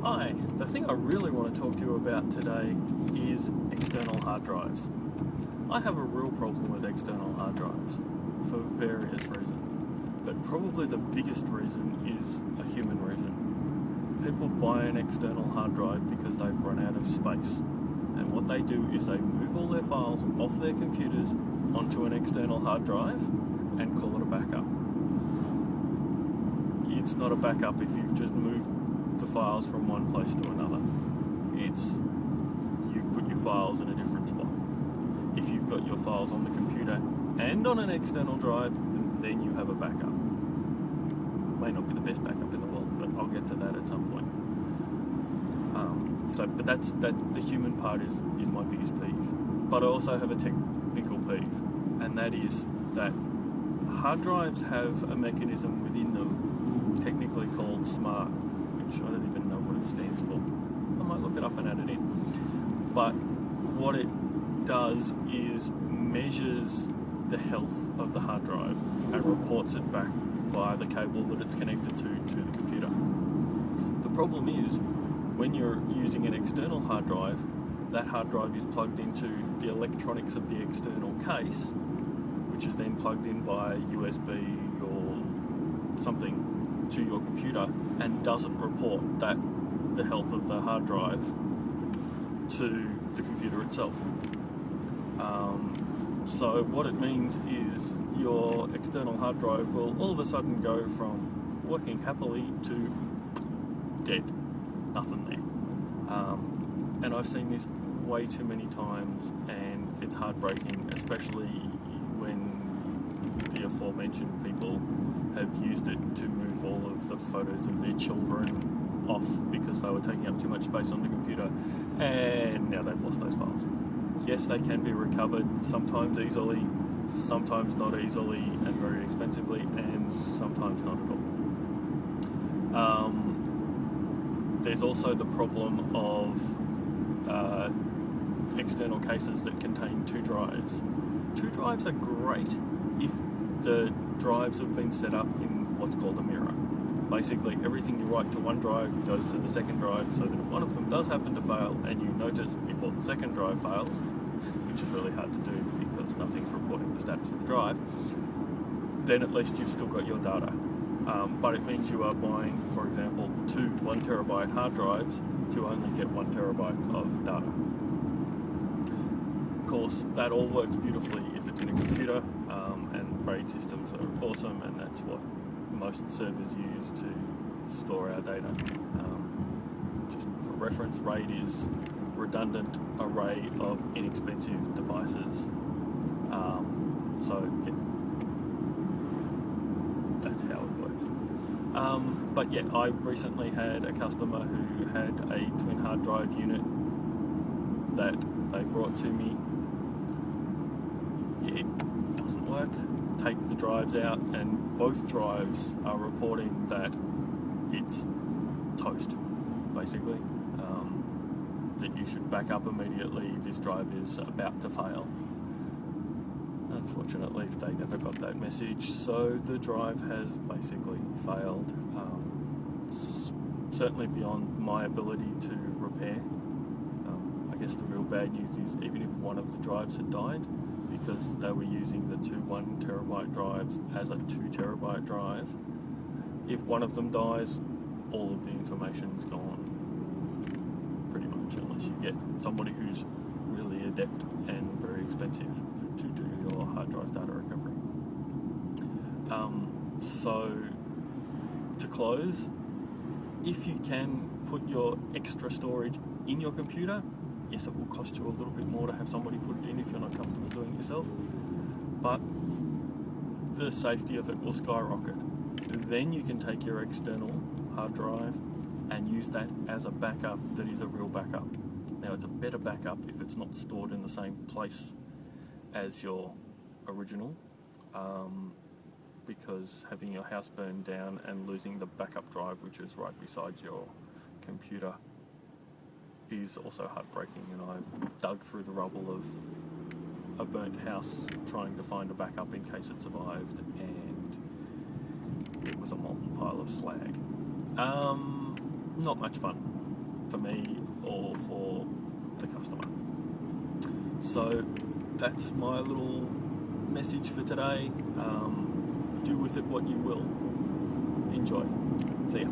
Hi, the thing I really want to talk to you about today is external hard drives. I have a real problem with external hard drives for various reasons, but probably the biggest reason is a human reason. People buy an external hard drive because they've run out of space, and what they do is they move all their files off their computers onto an external hard drive and call it a backup. It's not a backup if you've just moved the files from one place to another. It's you've put your files in a different spot. If you've got your files on the computer and on an external drive, then you have a backup. May not be the best backup in the world, but I'll get to that at some point. But that's the human part is my biggest peeve. But I also have a technical peeve, and that is that hard drives have a mechanism within them, technically called S.M.A.R.T, which I don't even know what it stands for. I might look it up and add it in. But what it does is measures the health of the hard drive and reports it back via the cable that it's connected to the computer. The problem is, when you're using an external hard drive, that hard drive is plugged into the electronics of the external case, which is then plugged in by USB or something to your computer, and doesn't report the health of the hard drive to the computer itself. So what it means is your external hard drive will all of a sudden go from working happily to dead, nothing there. And I've seen this way too many times, and it's heartbreaking, especially when the aforementioned people have used it to move all of the photos of their children off because they were taking up too much space on the computer, and now they've lost those files. Yes, they can be recovered, sometimes easily, sometimes not easily, and very expensively, and sometimes not at all. There's also the problem of external cases that contain two drives. Two drives are great if the drives have been set up in what's called a mirror. Basically, everything you write to one drive goes to the second drive, so that if one of them does happen to fail and you notice before the second drive fails, which is really hard to do because nothing's reporting the status of the drive, then at least you've still got your data. But it means you are buying, for example, two 1 terabyte hard drives to only get 1 terabyte of data. Of course, that all works beautifully if it's in a computer, and RAID systems are awesome, and that's what most servers use to store our data. Just for reference, RAID is redundant array of inexpensive devices. That's how it works. But yeah, I recently had a customer who had a twin hard drive unit that they brought to me. It doesn't work. Take the drives out, and both drives are reporting that it's toast, basically. That you should back up immediately. This drive is about to fail. Unfortunately, they never got that message, so the drive has basically failed. Certainly beyond my ability to repair. I guess the real bad news is even if one of the drives had died, because they were using the two 1 terabyte drives as a 2 terabyte drive, if one of them dies, all of the information's gone. Pretty much, unless you get somebody who's really adept and very expensive to do your hard drive data recovery. So, to close, if you can put your extra storage in your computer, yes, it will cost you a little bit more to have somebody put it in if you're not comfortable doing it yourself, but the safety of it will skyrocket. Then you can take your external hard drive and use that as a backup that is a real backup. Now, it's a better backup if it's not stored in the same place as your original, because having your house burned down and losing the backup drive, which is right beside your computer, is also heartbreaking. And I've dug through the rubble of a burnt house trying to find a backup in case it survived, and it was a molten pile of slag. Not much fun. for me or for the customer. So that's my little message for today. Do with it what you will. Enjoy. See ya.